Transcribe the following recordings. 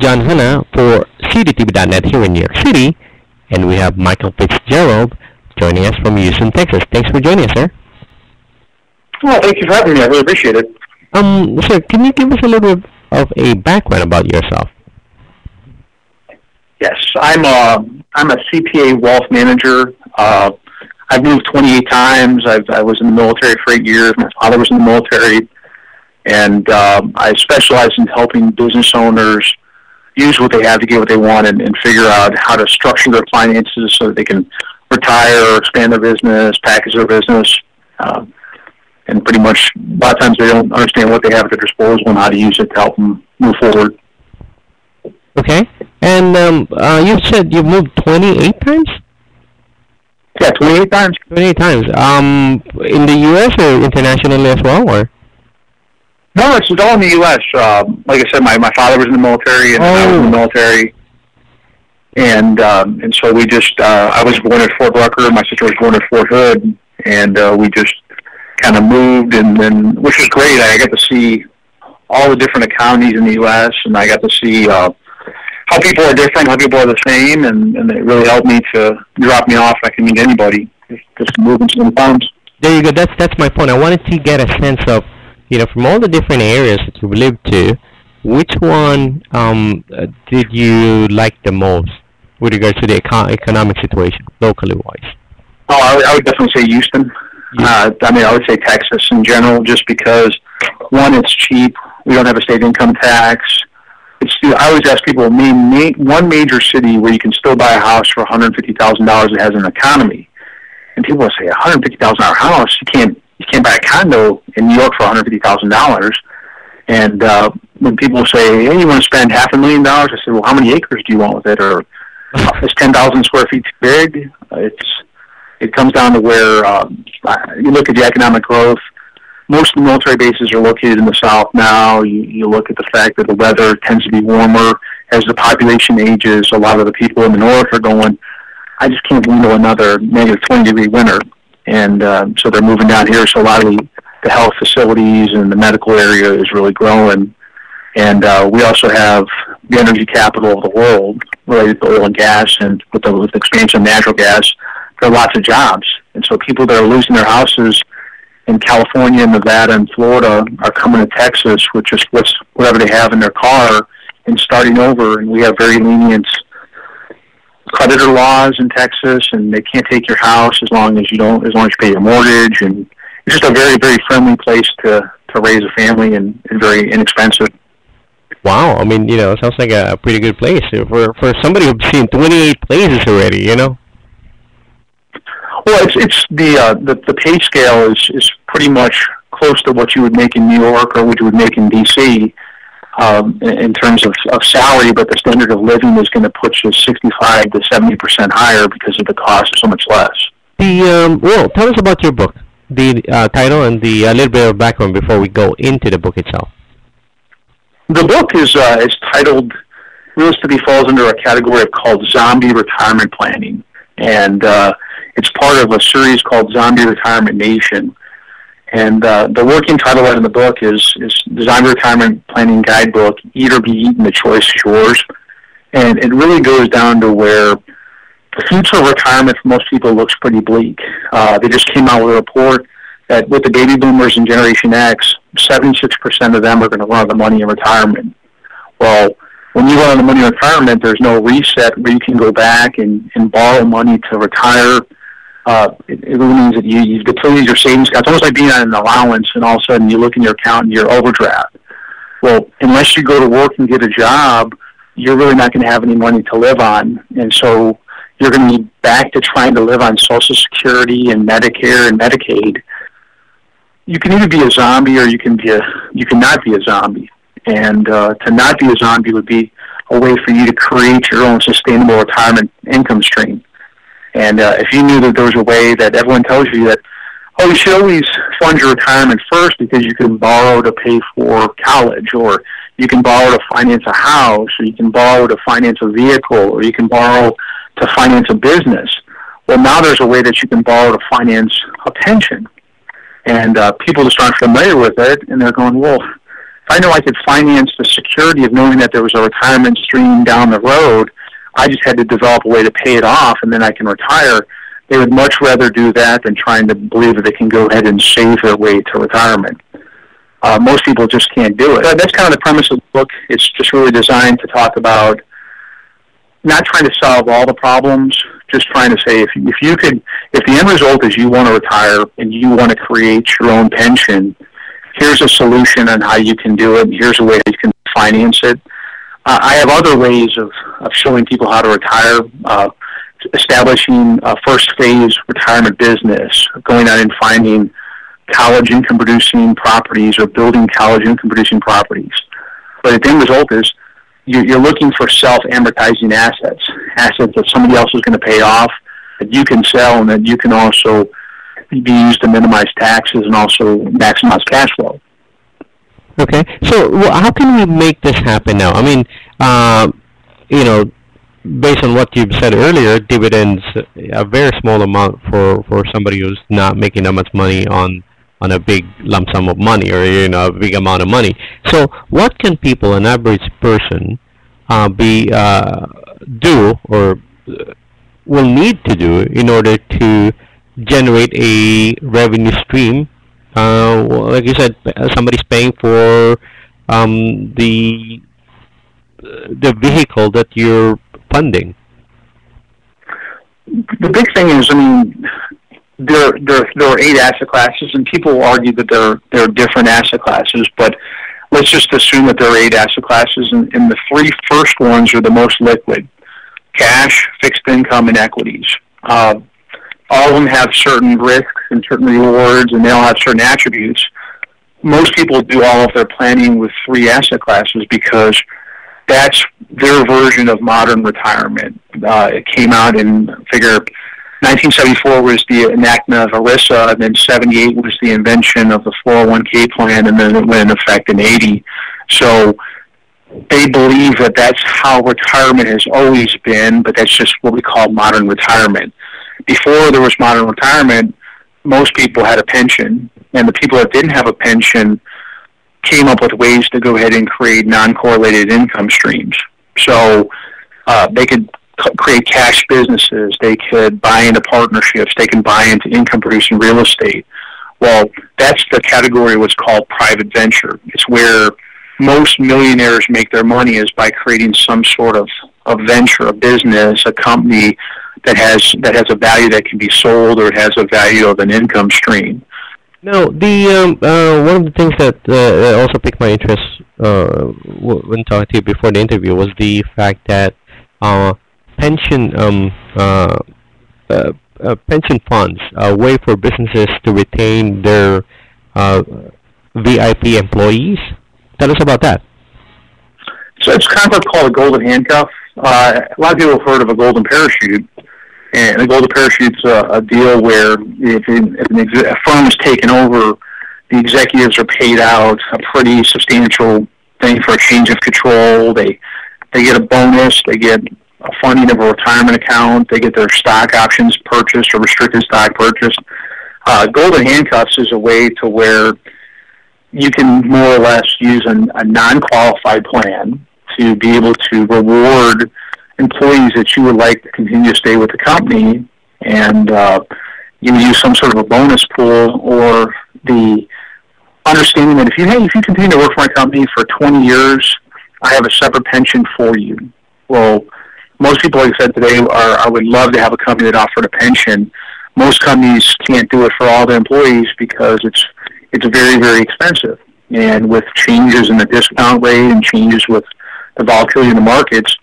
John Hanna for CDTV.net here in New York City, and we have Michael Fitzgerald joining us from Houston, Texas. Thanks for joining us, sir. Well, thank you for having me. I really appreciate it. Sir, can you give us a little bit of a background about yourself? Yes, I'm a CPA wealth manager. I've moved 28 times. I was in the military for 8 years. My father was in the military. And I specialize in helping business owners use what they have to get what they want and figure out how to structure their finances so that they can retire or expand their business, package their business. And pretty much a lot of times they don't understand what they have at their disposal and how to use it to help them move forward. Okay. And you said you moved 28 times? Yeah, 28 times. 28 times. In the U.S. or internationally as well, or? No, it's all in the U.S. Like I said, my father was in the military, and I was in the military. And so we just, I was born at Fort Rucker, my sister was born at Fort Hood, and we just kind of moved, and then, which was great. I got to see all the different economies in the U.S., and I got to see how people are different, how people are the same, and it really helped me to drop me off. I can meet anybody, just moving some times. There you go. That's my point. I wanted to get a sense of, from all the different areas that you've lived to, which one did you like the most with regards to the economic situation, locally wise? Oh, I would definitely say Houston. I would say Texas in general, just because, one, it's cheap. We don't have a state income tax. I always ask people, name one major city where you can still buy a house for $150,000 that has an economy. And people will say, $150,000 house? You can't buy a condo in New York for $150,000. And when people say, hey, you want to spend $500,000? I say, well, how many acres do you want with it? Or is 10,000 square feet too big? It comes down to where you look at the economic growth. Most of the military bases are located in the South now. You look at the fact that the weather tends to be warmer. As the population ages, a lot of the people in the North are going, I just can't handle another negative 20-degree winter. And so they're moving down here. So a lot of the health facilities and the medical area is really growing. And we also have the energy capital of the world related to oil and gas. And with the expansion of natural gas, there are lots of jobs. And so people that are losing their houses in California, Nevada, and Florida are coming to Texas with just whatever they have in their car and starting over. And we have very lenient creditor laws in Texas, and they can't take your house as long as you pay your mortgage. And it's just a very, very friendly place to raise a family and very inexpensive. Wow, it sounds like a pretty good place for somebody who's seen 28 places already. Well, it's the pay scale is pretty much close to what you would make in New York or what you would make in D.C. In terms of salary, but the standard of living is going to put you 65 to 70% higher because of the cost is so much less. Well, tell us about your book, the title, and the little bit of background before we go into the book itself. The book is titled, realistically falls under a category called Zombie Retirement Planning, and it's part of a series called Zombie Retirement Nation. And the working title in the book is Zombie Retirement Planning Guidebook, Eat or Be Eaten, the choice is yours. And it really goes down to where the future of retirement for most people looks pretty bleak. They just came out with a report that with the baby boomers and Generation X, 76% of them are going to run out of money in retirement. Well, when you run out of money in retirement, there's no reset where you can go back and borrow money to retire. It really means that you've depleted your savings. It's almost like being on an allowance, and all of a sudden you look in your account and you're overdraft. Well, unless you go to work and get a job, you're really not going to have any money to live on. And so you're going to be back to trying to live on Social Security and Medicare and Medicaid. You can either be a zombie or you can not be a zombie. And to not be a zombie would be a way for you to create your own sustainable retirement income stream. And if you knew that there was a way that everyone tells you that, you should always fund your retirement first because you can borrow to pay for college, or you can borrow to finance a house, or you can borrow to finance a vehicle, or you can borrow to finance a business. Well, now there's a way that you can borrow to finance a pension. And people just aren't familiar with it, and they're going, well, I know I could finance the security of knowing that there was a retirement stream down the road, I just had to develop a way to pay it off, and then I can retire. They would much rather do that than trying to believe that they can go ahead and save their way to retirement. Most people just can't do it. That's kind of the premise of the book. It's just really designed to talk about not trying to solve all the problems, just trying to say if the end result is you want to retire and you want to create your own pension, here's a solution on how you can do it, and here's a way you can finance it. I have other ways of showing people how to retire, establishing a first phase retirement business, going out and finding college income producing properties or building college income producing properties. But the end result is you're looking for self-amortizing assets that somebody else is going to pay off, that you can sell, and that you can also be used to minimize taxes and also maximize cash flow. Okay, so how can we make this happen now? I mean, based on what you've said earlier, dividends, a very small amount for somebody who's not making that much money on a big lump sum of money, or a big amount of money. So what can people, an average person, do or will need to do in order to generate a revenue stream? Like you said, somebody's paying for the vehicle that you're funding. The big thing is, there are 8 asset classes, and people will argue that there are different asset classes, but let's just assume that there are 8 asset classes, and the 3 first ones are the most liquid: cash, fixed income, and equities. All of them have certain risks and certain rewards, and they all have certain attributes. Most people do all of their planning with 3 asset classes because that's their version of modern retirement. It came out in, 1974 was the enactment of ERISA, and then 78 was the invention of the 401k plan, and then it went in effect in 80. So they believe that that's how retirement has always been, but that's just what we call modern retirement. Before there was modern retirement, most people had a pension, and the people that didn't have a pension came up with ways to go ahead and create non-correlated income streams. So they could create cash businesses, they could buy into partnerships, they can buy into income-producing real estate. Well, that's the category of what's called private venture. It's where most millionaires make their money, is by creating some sort of a venture, a business, a company that has a value that can be sold, or it has a value of an income stream. Now, the one of the things that also piqued my interest when talking to you before the interview was the fact that pension funds, a way for businesses to retain their VIP employees. Tell us about that. So it's a concept called a golden handcuff. A lot of people have heard of a golden parachute. And a golden parachute's a deal where if a firm is taken over, the executives are paid out a pretty substantial thing for a change of control. They get a bonus. They get a funding of a retirement account. They get their stock options purchased or restricted stock purchased. Golden handcuffs is a way to where you can more or less use a non-qualified plan to be able to reward employees that you would like to continue to stay with the company, and you use some sort of a bonus pool, or the understanding that if you continue to work for my company for 20 years, I have a separate pension for you. Well, most people, like I said today, I would love to have a company that offered a pension. Most companies can't do it for all their employees because it's very, very expensive. And with changes in the discount rate and changes with the volatility in the markets,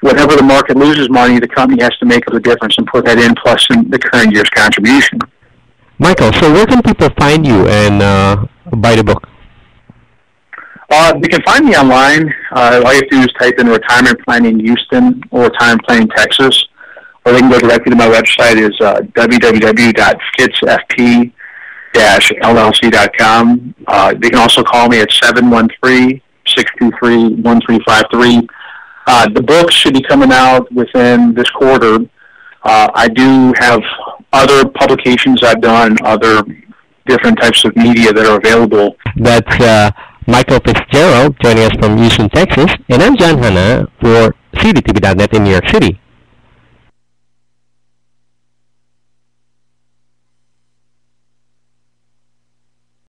whenever the market loses money, the company has to make up the difference and put that in, plus in the current year's contribution. Michael, so where can people find you and buy the book? They can find me online. All you have to do is type in Retirement Planning Houston or Retirement Planning Texas, or they can go directly to my website. Is www.fitzfp-llc.com. They can also call me at 713-623-1353. The book should be coming out within this quarter. I do have other publications I've done, other different types of media that are available. That's Michael Fitzgerald joining us from Houston, Texas, and I'm John Hanna for CDTV.net in New York City.